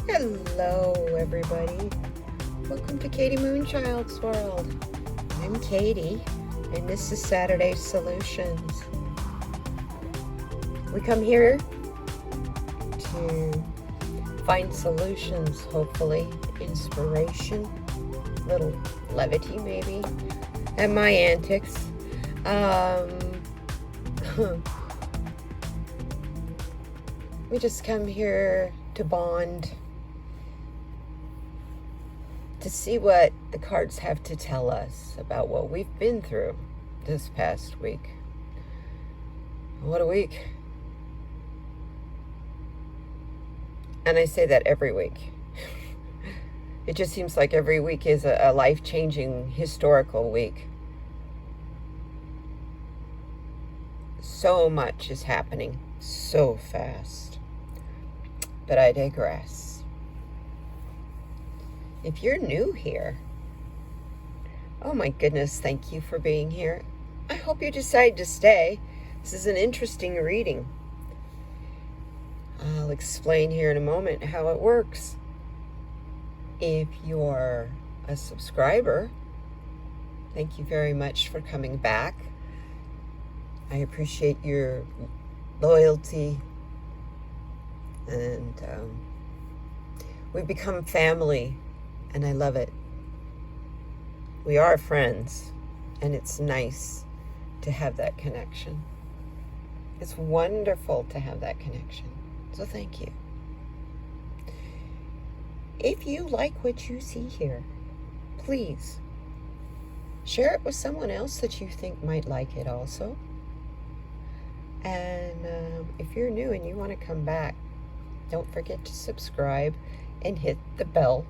Hello, everybody. Welcome to Katie MoonChild's World. I'm Katie, and this is Saturday Solutions. We come here to find solutions, hopefully, inspiration, little levity maybe, and my antics. We just come here to bond, to see what the cards have to tell us about what we've been through this past week. What a week. And I say that every week. It just seems like every week is a life-changing, historical week. So much is happening so fast. But I digress. If you're new here, oh my goodness, thank you for being here. I hope you decide to stay. This is an interesting reading. I'll explain here in a moment how it works. If you're a subscriber, thank you very much for coming back. I appreciate your loyalty, and we've become family, and I love it. We are friends, and it's nice to have that connection. It's wonderful to have that connection, so thank you. If you like what you see here, please share it with someone else that you think might like it also. And if you're new and you want to come back, don't forget to subscribe and hit the bell.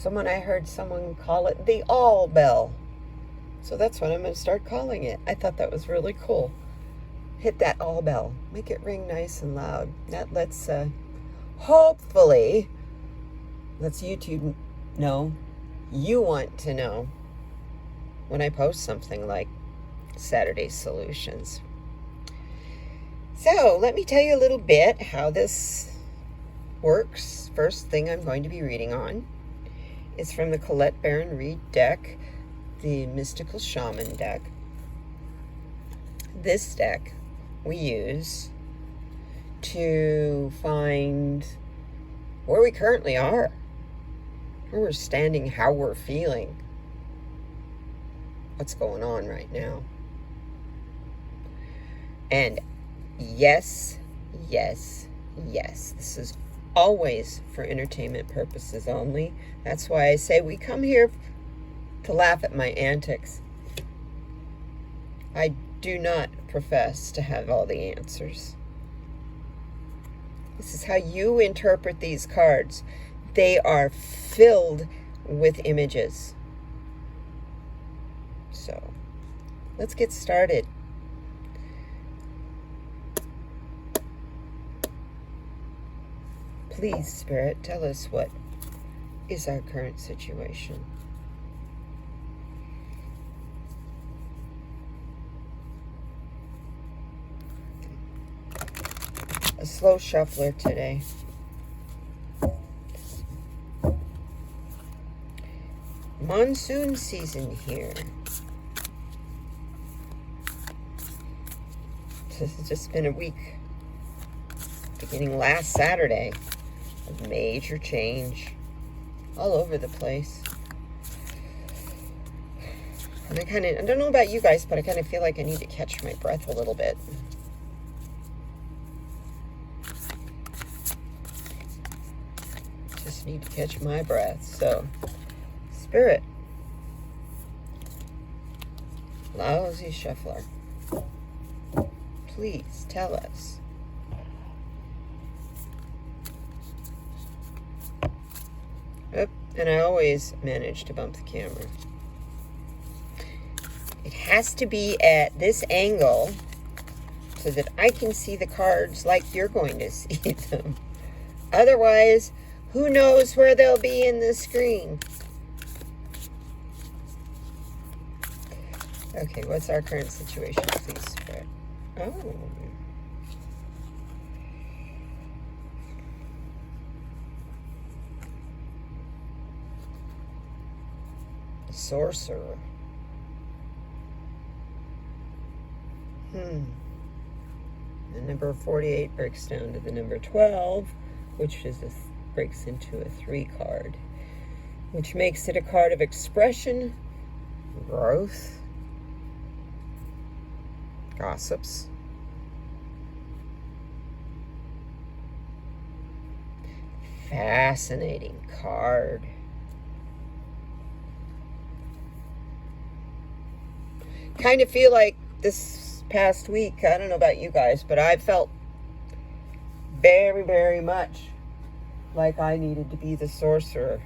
I heard someone call it the all bell. So that's what I'm going to start calling it. I thought that was really cool. Hit that all bell. Make it ring nice and loud. That lets, hopefully, lets YouTube know you want to know when I post something like Saturday Solutions. So let me tell you a little bit how this works. First thing I'm going to be reading on is from the Colette Baron Reid deck, the Mystical Shaman deck. This deck we use to find where we currently are, where we're standing, how we're feeling, what's going on right now. And yes, yes, yes. This is always for entertainment purposes only. That's why I say we come here to laugh at my antics. I do not profess to have all the answers. This is how you interpret these cards. They are filled with images. So, let's get started. Please, Spirit, tell us what is our current situation. A slow shuffler today. Monsoon season here. This has just been a week, beginning last Saturday, of major change all over the place. And I don't know about you guys, but I kind of feel like I need to catch my breath a little bit. Just need to catch my breath. So, Spirit, lousy shuffler, please tell us. Oop, and I always manage to bump the camera. It has to be at this angle so that I can see the cards like you're going to see them. Otherwise, who knows where they'll be in the screen. Okay, what's our current situation, please, Spirit? Oh. Sorcerer. The number 48 breaks down to the number 12, which breaks into a 3 card, which makes it a card of expression, growth, gossips, fascinating card. Kind of feel like this past week, I don't know about you guys, but I felt very, very much like I needed to be the sorcerer.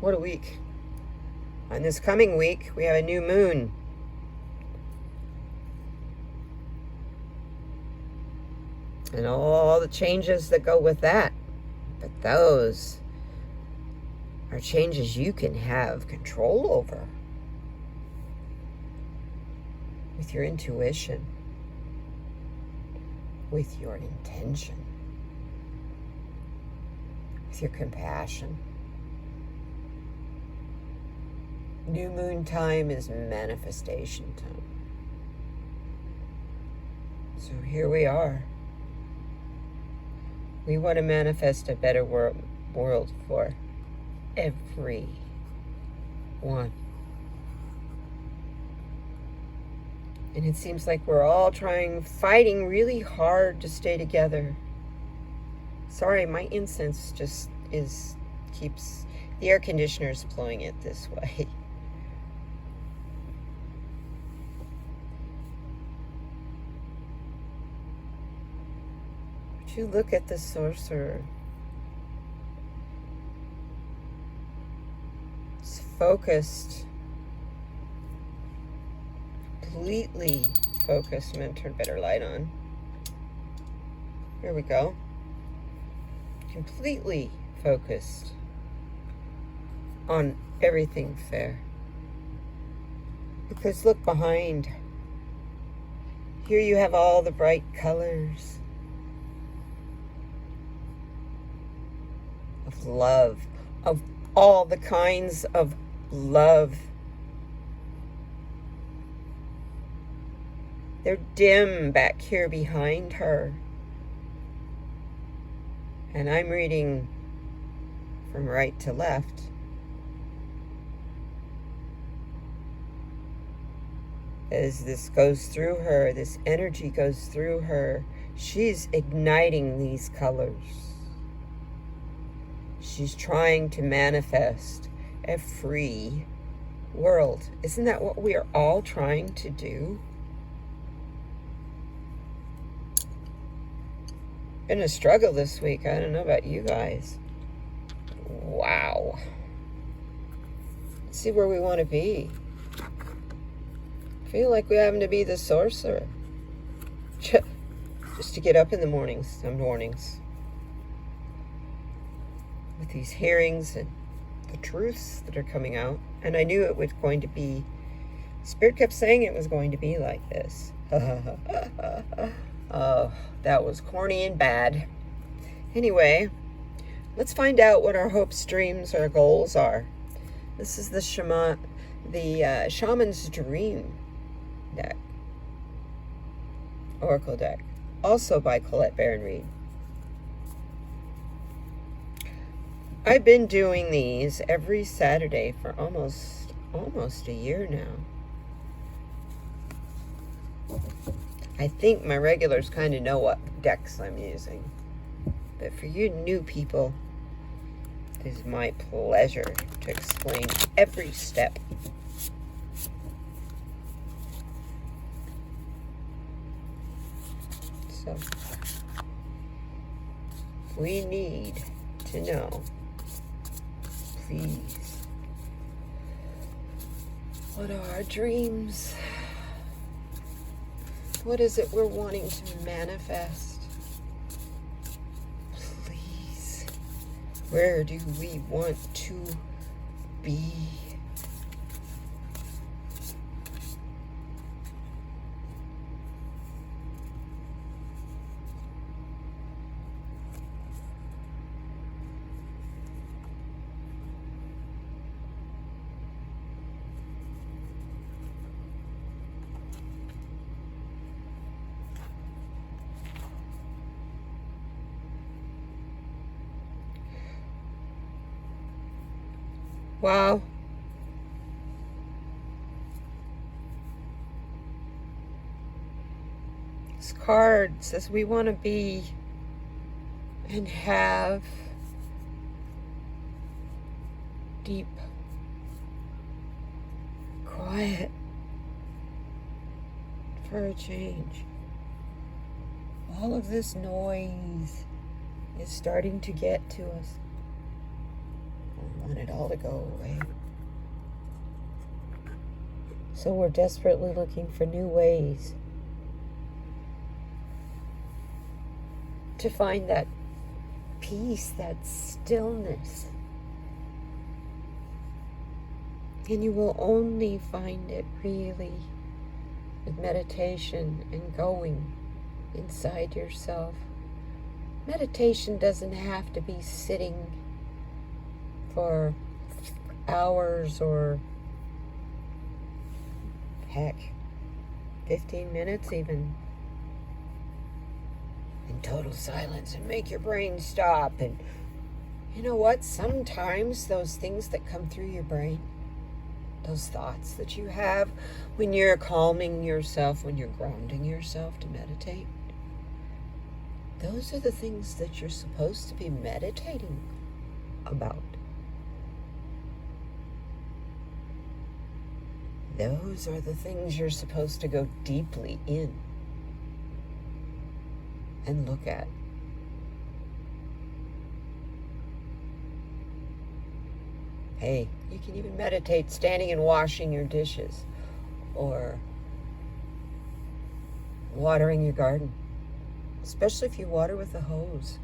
What a week. On this coming week, we have a new moon. And all the changes that go with that. But those are changes you can have control over with your intuition, with your intention, with your compassion. New moon time is manifestation time. So here we are. We want to manifest a better world for everyone. And it seems like we're all fighting really hard to stay together. Sorry, my incense just keeps, the air conditioner's blowing it this way. Would you look at the sorcerer? It's focused. Completely focused. I'm going to turn better light on. Here we go. Completely focused on everything fair. Because look behind. Here you have all the bright colors of love, of all the kinds of love. They're dim back here behind her. And I'm reading from right to left. As this goes through her, this energy goes through her, she's igniting these colors. She's trying to manifest a free world. Isn't that what we are all trying to do? Been a struggle this week. I don't know about you guys. Wow. Let's see where we want to be. I feel like we're having to be the sorcerer. Just to get up in the mornings, some mornings. With these hearings and the truths that are coming out. And I knew it was going to be, Spirit kept saying it was going to be like this. Oh, that was corny and bad. Anyway, let's find out what our hopes, dreams, our goals are. This is the Shaman's Dream deck. Oracle deck. Also by Colette Baron Reed. I've been doing these every Saturday for almost a year now. I think my regulars kind of know what decks I'm using. But for you new people, it is my pleasure to explain every step. So, we need to know, please, what are our dreams? What is it we're wanting to manifest? Please. Where do we want to be? Wow. This card says we want to be and have deep, quiet for a change. All of this noise is starting to get to us. I want it all to go away. So we're desperately looking for new ways to find that peace, that stillness. And you will only find it really with meditation and going inside yourself. Meditation doesn't have to be sitting for hours or heck, 15 minutes even, in total silence and make your brain stop. And you know what? Sometimes those things that come through your brain, those thoughts that you have when you're calming yourself, when you're grounding yourself to meditate, those are the things that you're supposed to be meditating about. Those are the things you're supposed to go deeply in and look at. Hey, you can even meditate standing and washing your dishes or watering your garden, especially if you water with a hose.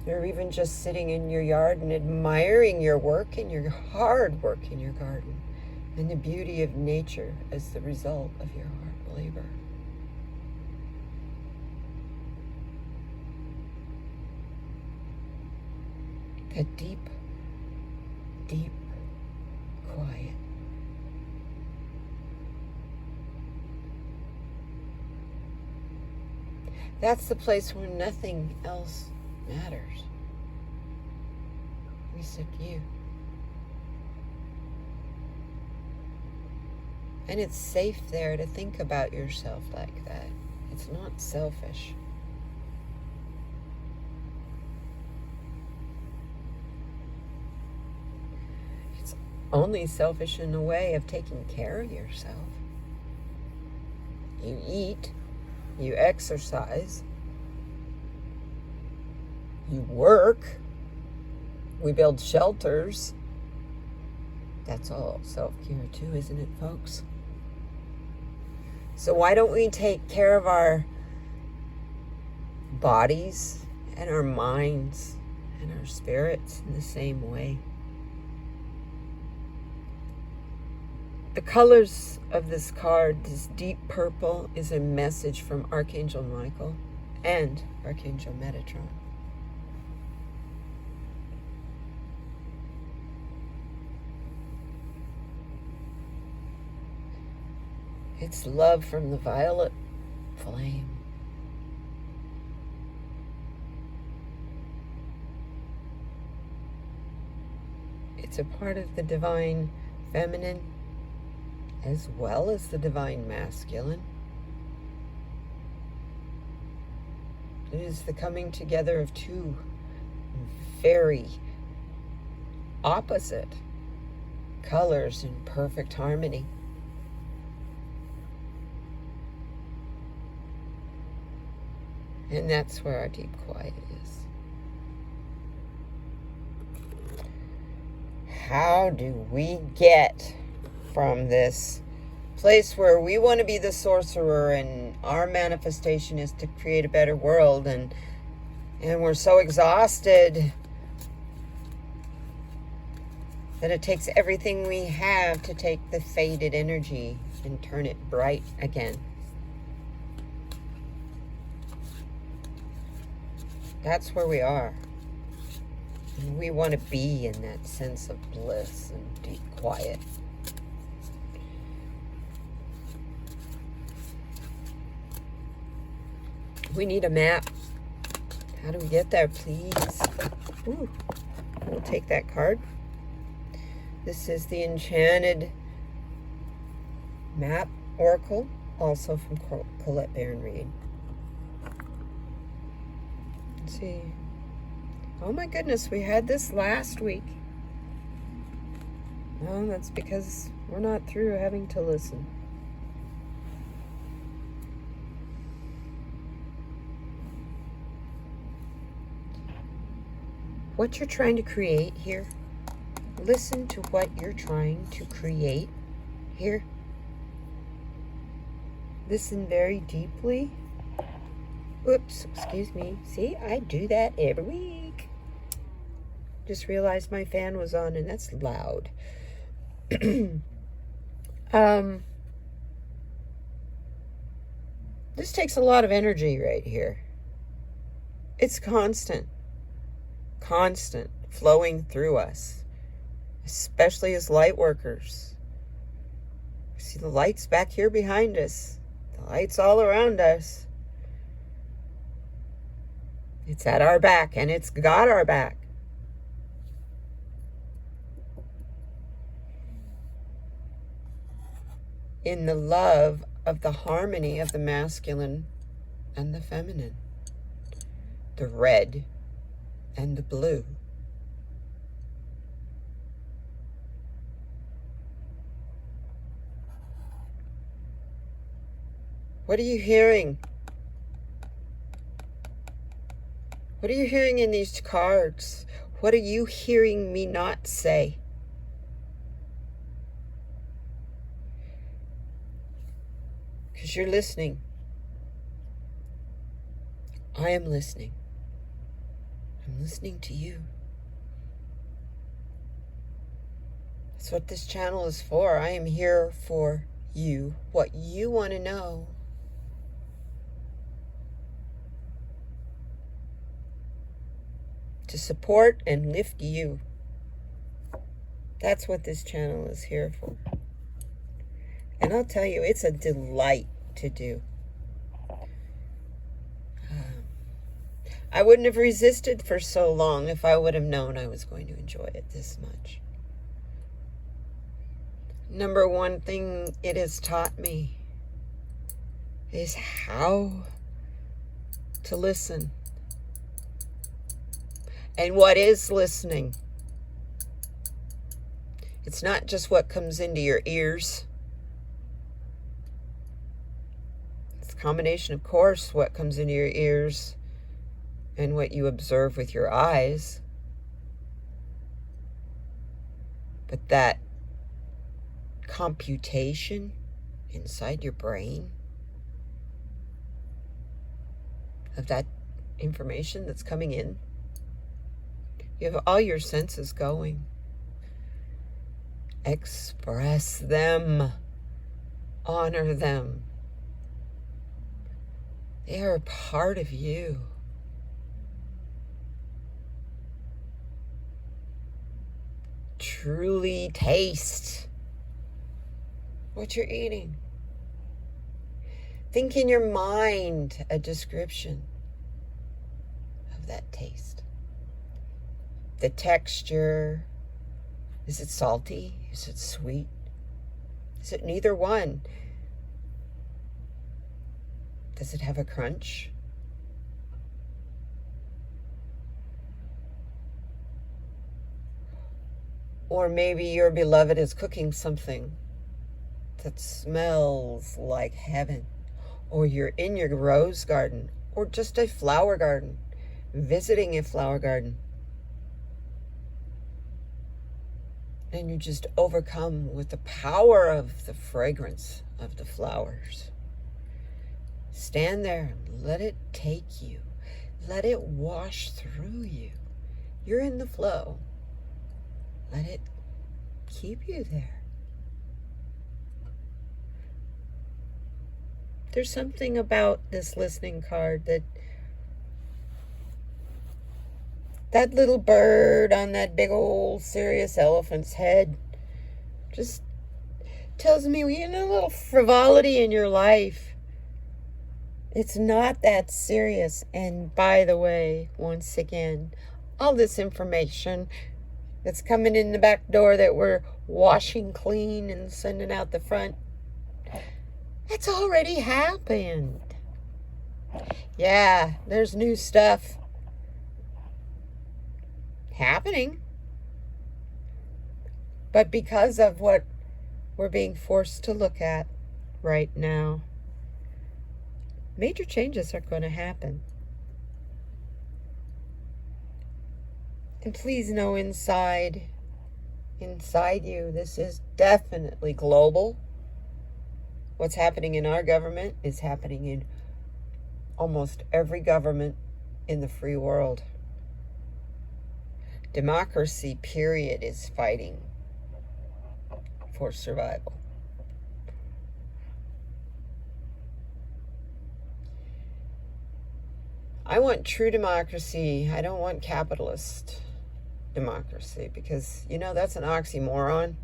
Or even just sitting in your yard and admiring your work and your hard work in your garden and the beauty of nature as the result of your hard labor. That deep, deep quiet. That's the place where nothing else matters except you. And it's safe there to think about yourself like that. It's not selfish. It's only selfish in a way of taking care of yourself. You eat, you exercise, you work, we build shelters. That's all self-care too, isn't it, folks? So why don't we take care of our bodies and our minds and our spirits in the same way? The colors of this card, this deep purple, is a message from Archangel Michael and Archangel Metatron. It's love from the violet flame. It's a part of the divine feminine as well as the divine masculine. It is the coming together of two very opposite colors in perfect harmony. And that's where our deep quiet is. How do we get from this place where we want to be the sorcerer and our manifestation is to create a better world, and we're so exhausted that it takes everything we have to take the faded energy and turn it bright again? That's where we are. And we want to be in that sense of bliss and deep quiet. We need a map. How do we get there, please? Ooh. We'll take that card. This is the Enchanted Map Oracle, also from Colette Baron Reed. Let's see. Oh my goodness, we had this last week. Well, that's because we're not through having to listen. What you're trying to create here, listen to what you're trying to create here. Listen very deeply. Oops, excuse me. See, I do that every week. Just realized my fan was on and that's loud. This takes a lot of energy right here. It's constant flowing through us, especially as light workers. See the lights back here behind us, the lights all around us. It's at our back and it's got our back. In the love of the harmony of the masculine and the feminine, the red and the blue. What are you hearing? What are you hearing in these cards? What are you hearing me not say? Because you're listening. I am listening. I'm listening to you. That's what this channel is for. I am here for you, what you want to know. To support and lift you. That's what this channel is here for. And I'll tell you, it's a delight to do. I wouldn't have resisted for so long if I would have known I was going to enjoy it this much. Number one thing it has taught me is how to listen. And what is listening? It's not just what comes into your ears. It's a combination, of course, what comes into your ears and what you observe with your eyes. But that computation inside your brain of that information that's coming in, you have all your senses going. Express them. Honor them. They are a part of you. Truly taste what you're eating. Think in your mind a description of that taste. The texture. Is it salty? Is it sweet? Is it neither one? Does it have a crunch? Or maybe your beloved is cooking something that smells like heaven. Or you're in your rose garden, or just a flower garden, visiting a flower garden. And you just overcome with the power of the fragrance of the flowers. Stand there and let it take you. Let it wash through you. You're in the flow. Let it keep you there. There's something about this listening card that little bird on that big old serious elephant's head just tells me, you know, a little frivolity in your life. It's not that serious. And by the way, once again, all this information that's coming in the back door that we're washing clean and sending out the front. That's already happened. Yeah, there's new stuff happening. But because of what we're being forced to look at right now, major changes are going to happen. And please know inside you, this is definitely global. What's happening in our government is happening in almost every government in the free world. Democracy, period, is fighting for survival. I want true democracy. I don't want capitalist democracy, because, you know, that's an oxymoron.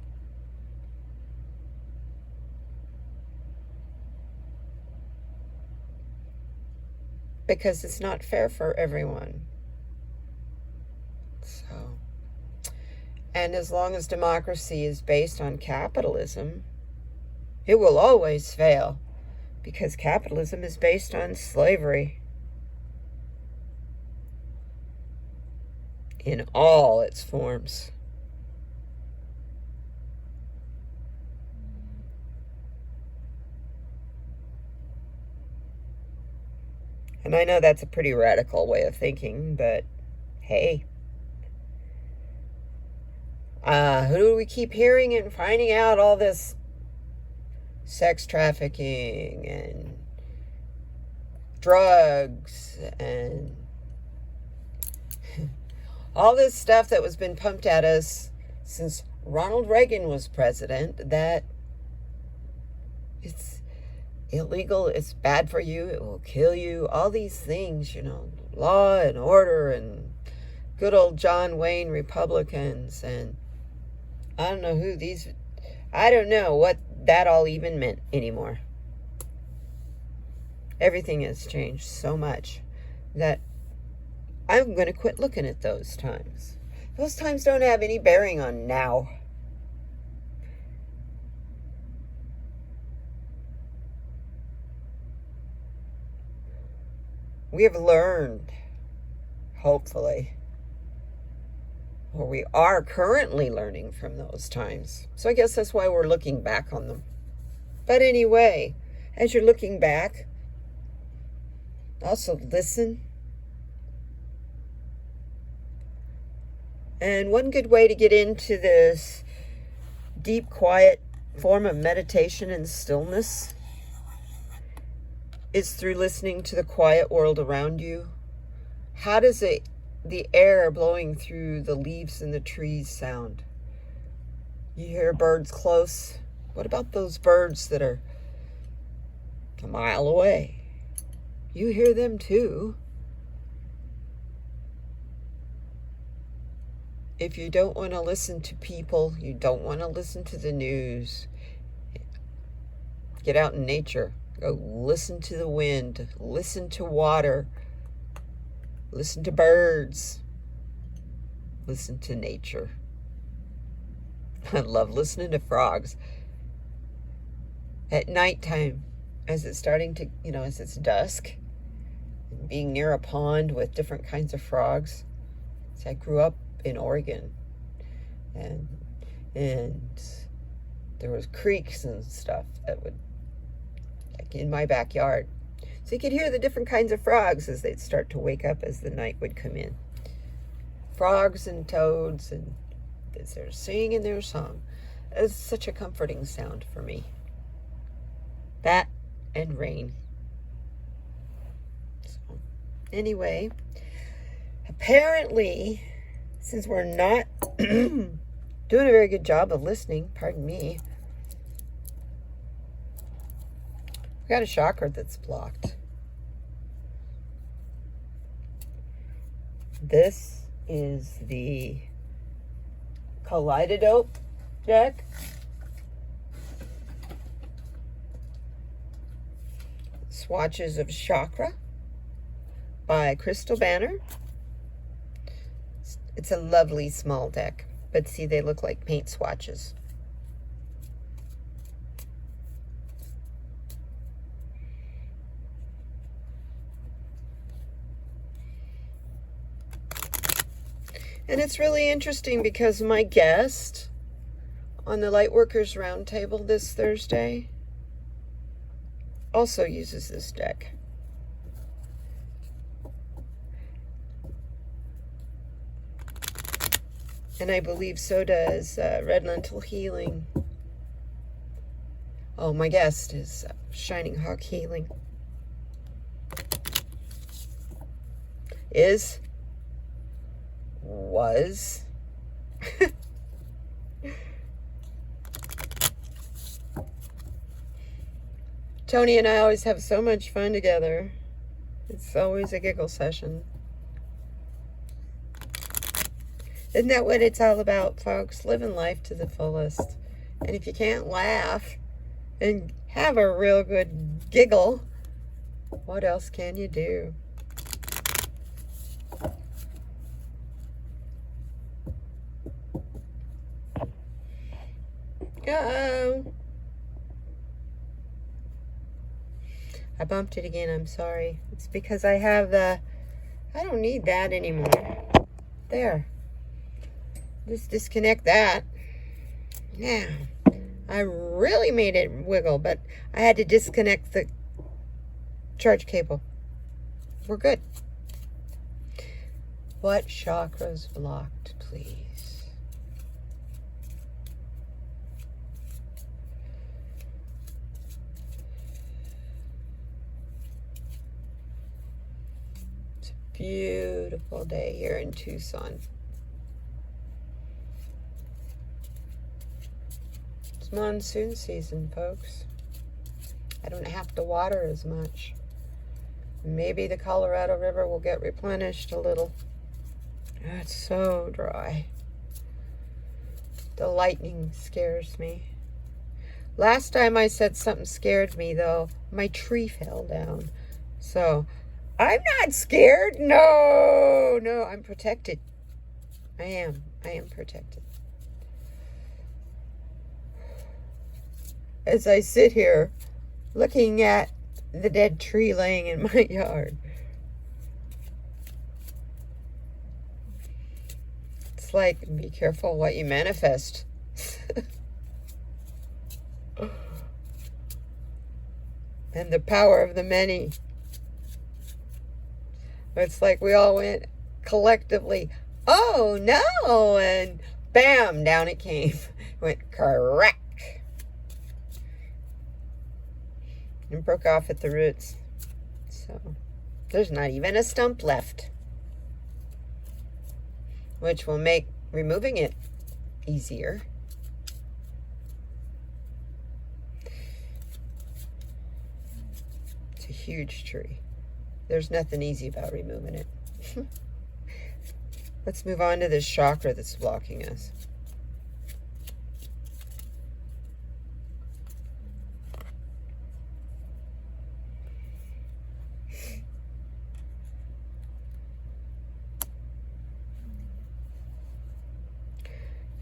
Because it's not fair for everyone. So, and as long as democracy is based on capitalism, it will always fail, because capitalism is based on slavery in all its forms. And I know that's a pretty radical way of thinking, but hey, who do we keep hearing and finding out all this sex trafficking and drugs and all this stuff that was been pumped at us since Ronald Reagan was president, that it's illegal, it's bad for you, it will kill you, all these things, you know, law and order and good old John Wayne Republicans, and I don't know what that all even meant anymore. Everything has changed so much that I'm going to quit looking at those times. Those times don't have any bearing on now. We have learned, hopefully, or we are currently learning from those times. So I guess that's why we're looking back on them. But anyway, as you're looking back, also listen. And one good way to get into this deep, quiet form of meditation and stillness is through listening to the quiet world around you. How does the air blowing through the leaves and the trees sound? You hear birds close. What about those birds that are a mile away? You hear them too. If you don't want to listen to people, you don't want to listen to the news, get out in nature. Go listen to the wind, listen to water, listen to birds, listen to nature. I love listening to frogs. At nighttime, as it's starting to, as it's dusk, and being near a pond with different kinds of frogs. See, I grew up in Oregon, and there was creeks and stuff that would, like, in my backyard. So you could hear the different kinds of frogs as they'd start to wake up as the night would come in. Frogs and toads, and as they're singing their song. It's such a comforting sound for me. That and rain. So, anyway, apparently, since we're not doing a very good job of listening, pardon me, we got a chakra that's blocked. This is the Kaleidodope deck. Swatches of Chakra by Crystal Banner. It's a lovely small deck. But see, they look like paint swatches. And it's really interesting because my guest on the Lightworkers Roundtable this Thursday also uses this deck. And I believe so does Red Lentil Healing. Oh, my guest is Shining Hawk Healing. Was. Tony and I always have so much fun together. It's always a giggle session. Isn't that what it's all about, folks? Living life to the fullest. And if you can't laugh and have a real good giggle, what else can you do? Uh-oh. I bumped it again, I'm sorry. It's because I have the... I don't need that anymore. There. Just disconnect that. Now, I really made it wiggle, but I had to disconnect the charge cable. We're good. What chakra's blocked, please? It's a beautiful day here in Tucson. It's monsoon season, folks. I don't have to water as much. Maybe the Colorado River will get replenished a little. It's so dry. The lightning scares me. Last time I said something scared me, though, my tree fell down. So, I'm not scared. No, I'm protected. I am protected. As I sit here looking at the dead tree laying in my yard. It's like, be careful what you manifest. And the power of the many. It's like we all went collectively, oh no, and bam, down it came. Went crack. And broke off at the roots. So there's not even a stump left, which will make removing it easier. It's a huge tree. There's nothing easy about removing it. Let's move on to this chakra that's blocking us.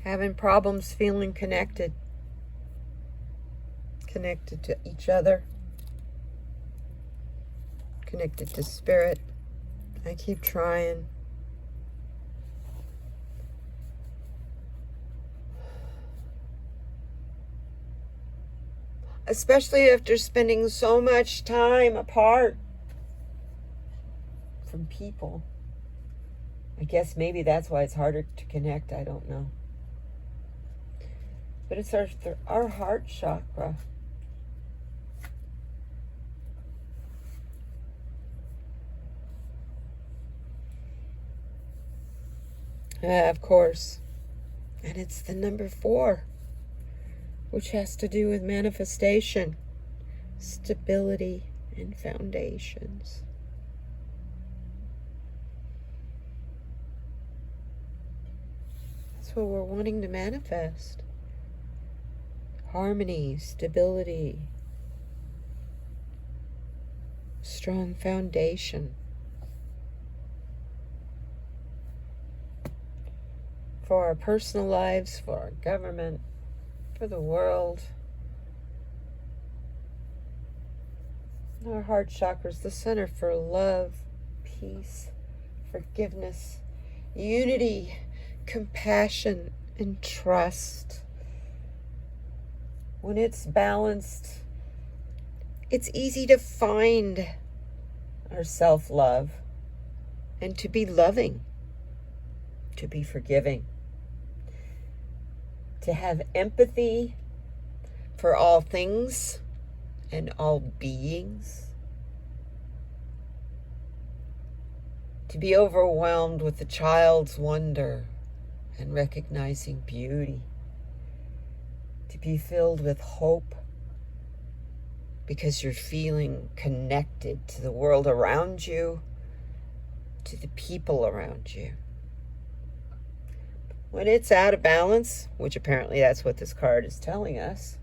Having problems feeling connected to each other, connected to spirit. I keep trying. Especially after spending so much time apart from people. I guess maybe that's why it's harder to connect. I don't know. But it's our heart chakra. Of course. And it's the number 4, which has to do with manifestation, stability, and foundations. That's what we're wanting to manifest. Harmony, stability, strong foundation for for our personal lives, for our government, for the world. Our heart chakra is the center for love, peace, forgiveness, unity, compassion, and trust. When it's balanced, it's easy to find our self-love and to be loving, to be forgiving, to have empathy for all things and all beings, to be overwhelmed with the child's wonder and recognizing beauty, to be filled with hope because you're feeling connected to the world around you, to the people around you. When it's out of balance, which apparently that's what this card is telling us,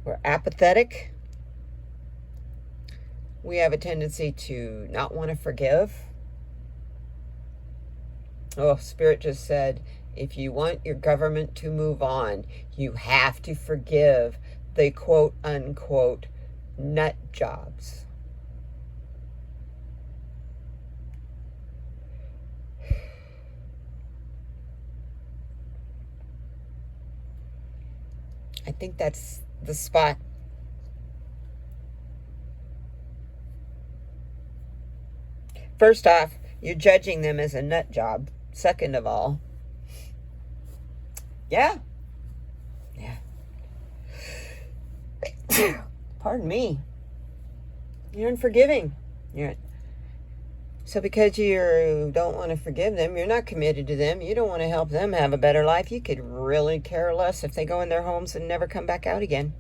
we're apathetic. We have a tendency to not want to forgive. Oh, Spirit just said, if you want your government to move on, you have to forgive the quote unquote nut jobs. I think that's the spot. First off, you're judging them as a nut job. Second of all, yeah. Pardon me. You're unforgiving. So because you don't want to forgive them, you're not committed to them, you don't want to help them have a better life, you could really care less if they go in their homes and never come back out again.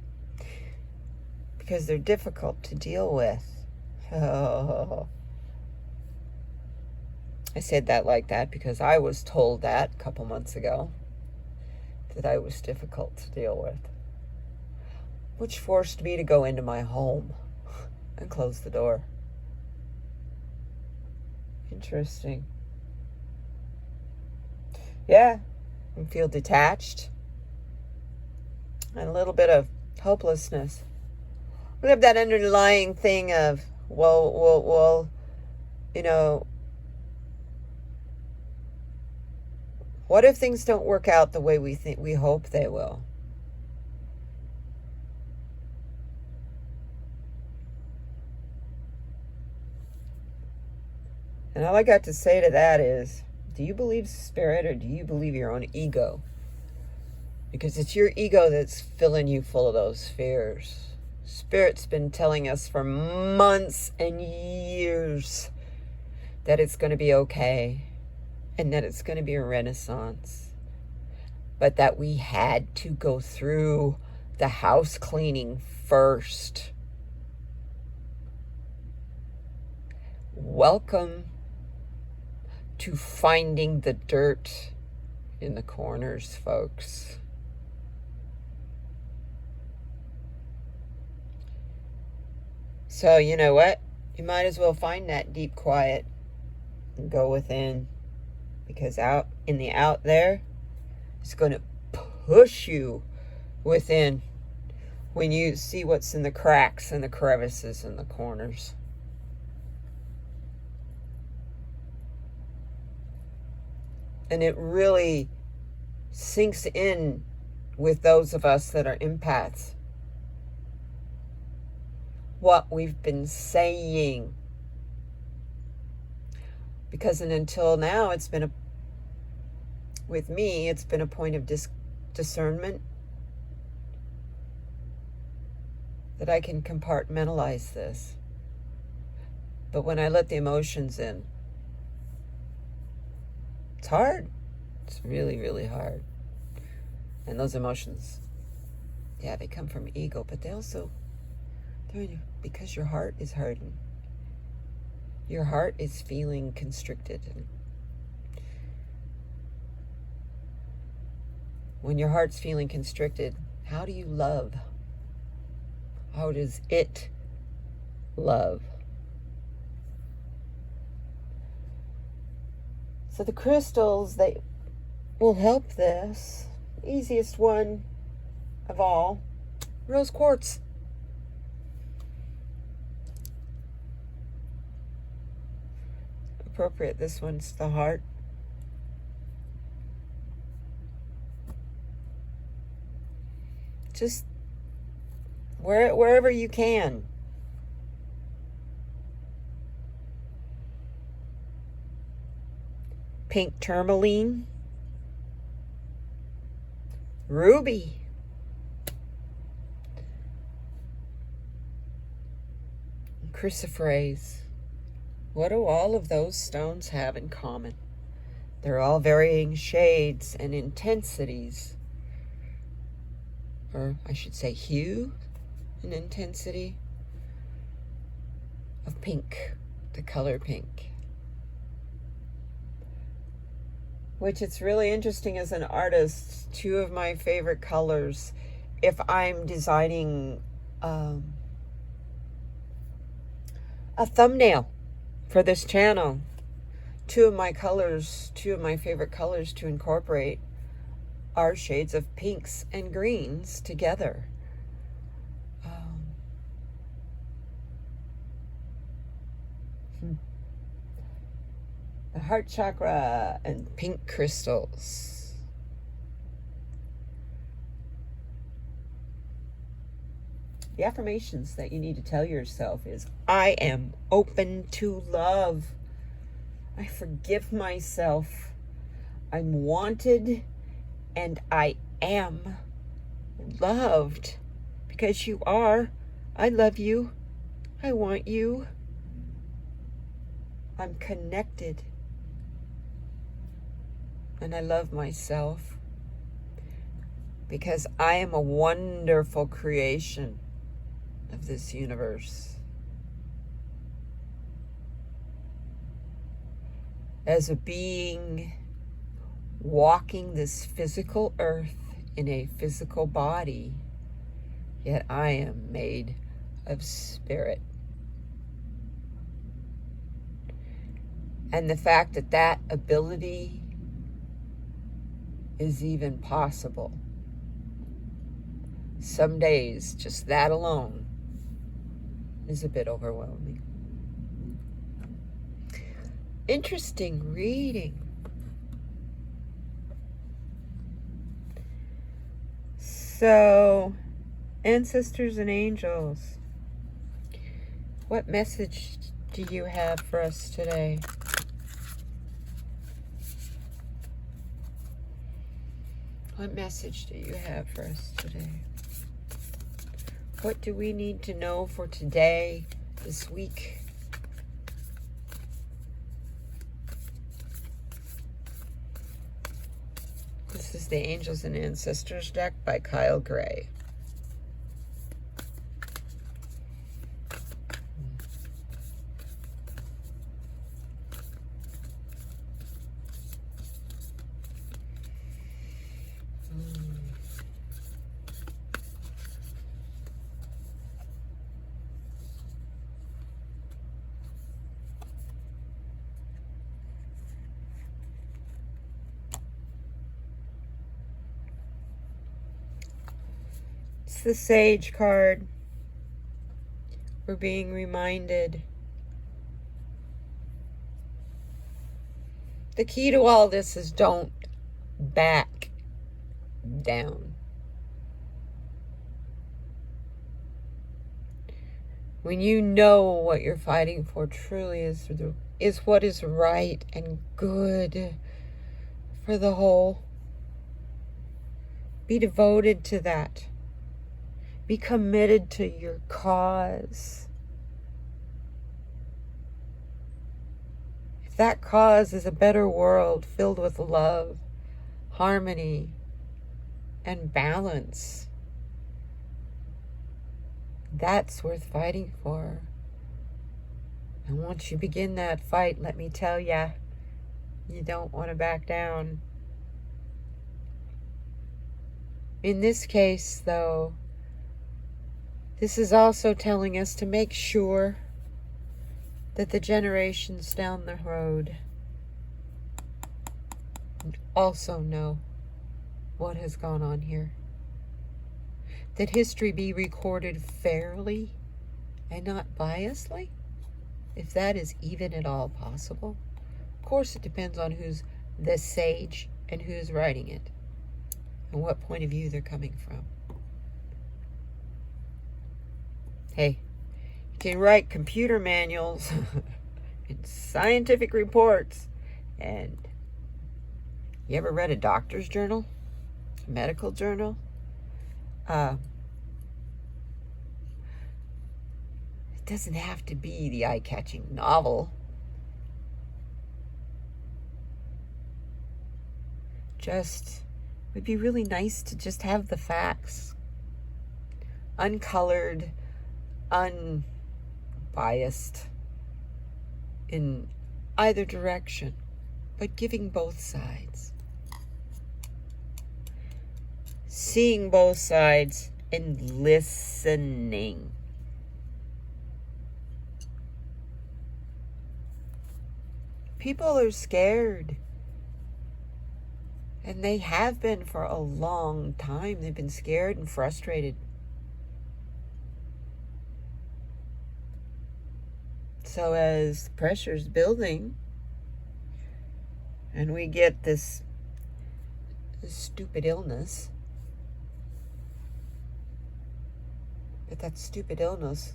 Because they're difficult to deal with. Oh. I said that like that because I was told that a couple months ago, that I was difficult to deal with, which forced me to go into my home and close the door. Interesting. Yeah, I feel detached and a little bit of hopelessness. We have that underlying thing of, well, you know, what if things don't work out the way we hope they will? And all I got to say to that is, do you believe Spirit or do you believe your own ego? Because it's your ego that's filling you full of those fears. Spirit's been telling us for months and years that it's going to be okay and that it's going to be a renaissance. But that we had to go through the house cleaning first. Welcome to finding the dirt in the corners, folks. So you know what? You might as well find that deep quiet and go within, because out there, it's going to push you within when you see what's in the cracks and the crevices and the corners. And it really sinks in with those of us that are empaths. What we've been saying. Because until now, with me, it's been a point of discernment. That I can compartmentalize this. But when I let the emotions in, it's hard. It's really, really hard. And those emotions, yeah, they come from ego, but they're because your heart is hurting. Your heart is feeling constricted. When your heart's feeling constricted, how do you love? How does it love? So the crystals, will help this. Easiest one of all, rose quartz. Appropriate, this one's the heart. Just wherever you can. Pink tourmaline. Ruby. Chrysoprase. What do all of those stones have in common? They're all varying shades and intensities. Or I should say hue and intensity of pink, the color pink. Which it's really interesting as an artist, two of my favorite colors, if I'm designing a thumbnail for this channel, two of my favorite colors to incorporate are shades of pinks and greens together. The heart chakra and pink crystals. The affirmations that you need to tell yourself is, I am open to love. I forgive myself. I'm wanted and I am loved because you are. I love you. I want you. I'm connected. And I love myself because I am a wonderful creation of this universe. As a being walking this physical earth in a physical body, yet I am made of spirit. And the fact that that ability is even possible. Some days, just that alone is a bit overwhelming. Interesting reading. So, ancestors and angels, what message do you have for us today? What message do you have for us today? What do we need to know for today, this week? This is the Angels and Ancestors deck by Kyle Gray. The Sage card. We're being reminded. The key to all this is don't back down. When you know what you're fighting for truly is what is right and good for the whole, be devoted to that. Be committed to your cause. If that cause is a better world filled with love, harmony, and balance, that's worth fighting for. And once you begin that fight, let me tell you, you don't want to back down. In this case, though, this is also telling us to make sure that the generations down the road also know what has gone on here. That history be recorded fairly and not biasly, if that is even at all possible. Of course, it depends on who's the sage and who's writing it and what point of view they're coming from. Hey, you can write computer manuals and scientific reports, and you ever read a doctor's journal? A medical journal? It doesn't have to be the eye-catching novel. It would be really nice to just have the facts. Uncolored, unbiased in either direction, but giving both sides. Seeing both sides and listening. People are scared. And they have been for a long time. They've been scared and frustrated. So as pressure's building, and we get this stupid illness, but that stupid illness,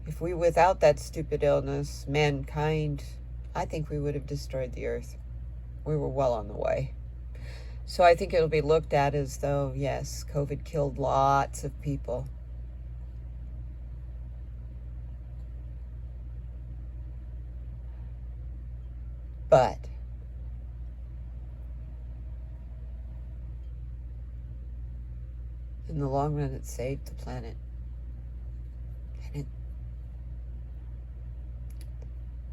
if we without that stupid illness, mankind, I think we would have destroyed the earth. We were well on the way. So I think it'll be looked at as though, yes, COVID killed lots of people. But in the long run, it saved the planet. And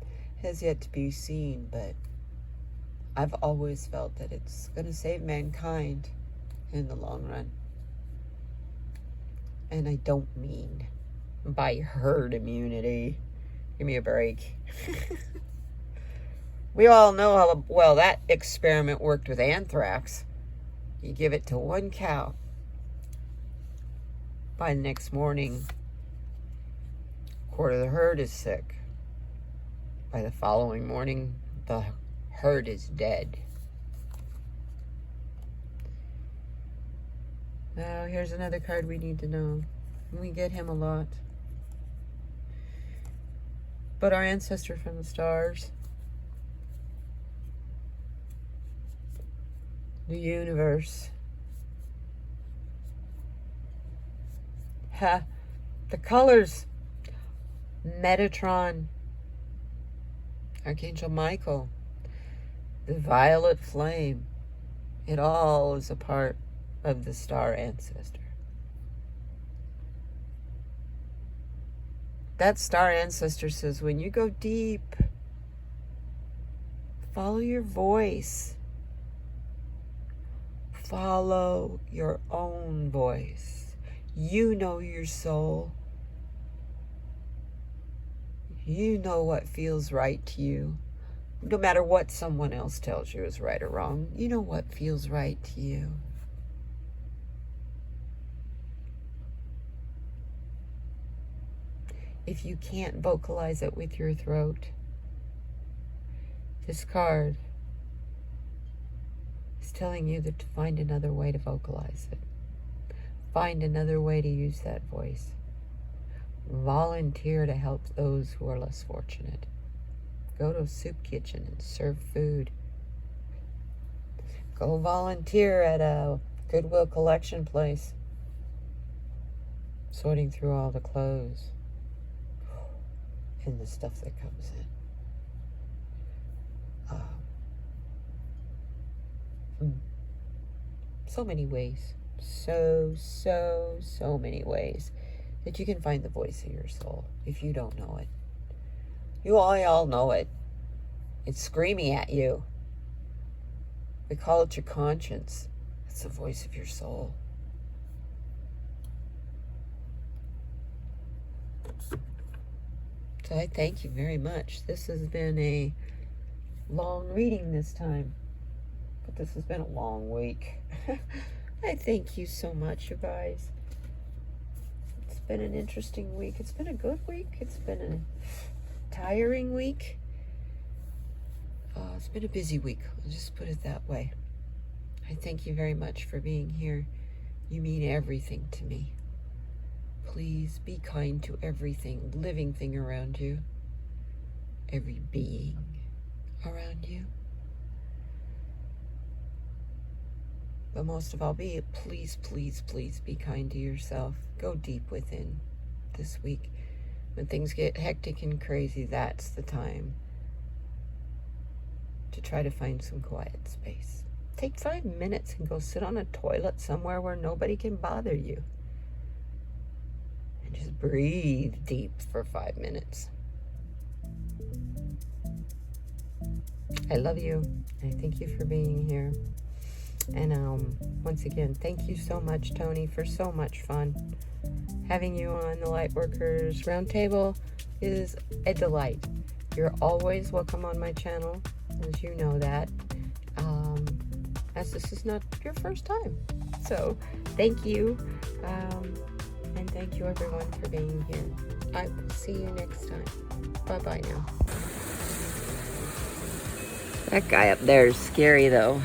it has yet to be seen, but I've always felt that it's going to save mankind in the long run. And I don't mean by herd immunity. Give me a break. We all know how well that experiment worked with anthrax. You give it to one cow. By the next morning, a quarter of the herd is sick. By the following morning, the herd is dead. Now, here's another card we need to know. We get him a lot. But our ancestor from the stars, the universe, the colors, Metatron, Archangel Michael, the violet flame, it all is a part of the star ancestor. That star ancestor says, when you go deep, follow your voice. Follow your own voice. You know your soul. You know what feels right to you. No matter what someone else tells you is right or wrong, you know what feels right to you. If you can't vocalize it with your throat, this card is telling you that to find another way to vocalize it. Find another way to use that voice. Volunteer to help those who are less fortunate. Go to a soup kitchen and serve food. Go volunteer at a Goodwill collection place, sorting through all the clothes and the stuff that comes in. So many ways. So many ways that you can find the voice of your soul if you don't know it. You all know it. It's screaming at you. We call it your conscience. It's the voice of your soul. So I thank you very much. This has been a long reading this time. but this has been a long week. I thank you so much, you guys. It's been an interesting week. It's been a good week. It's been a tiring week. It's been a busy week. I'll just put it that way. I thank you very much for being here. You mean everything to me. Please be kind to everything, living thing around you. Every being around you. But most of all, please, please, please be kind to yourself. Go deep within this week. When things get hectic and crazy, that's the time to try to find some quiet space. Take 5 minutes and go sit on a toilet somewhere where nobody can bother you. And just breathe deep for 5 minutes. I love you. I thank you for being here. And once again, thank you so much, Tony, for so much fun. Having you on the Lightworkers Roundtable is a delight. You're always welcome on my channel, as you know that, as this is not your first time. So thank you, and thank you everyone for being here. I will see you next time. Bye-bye now. That guy up there is scary though.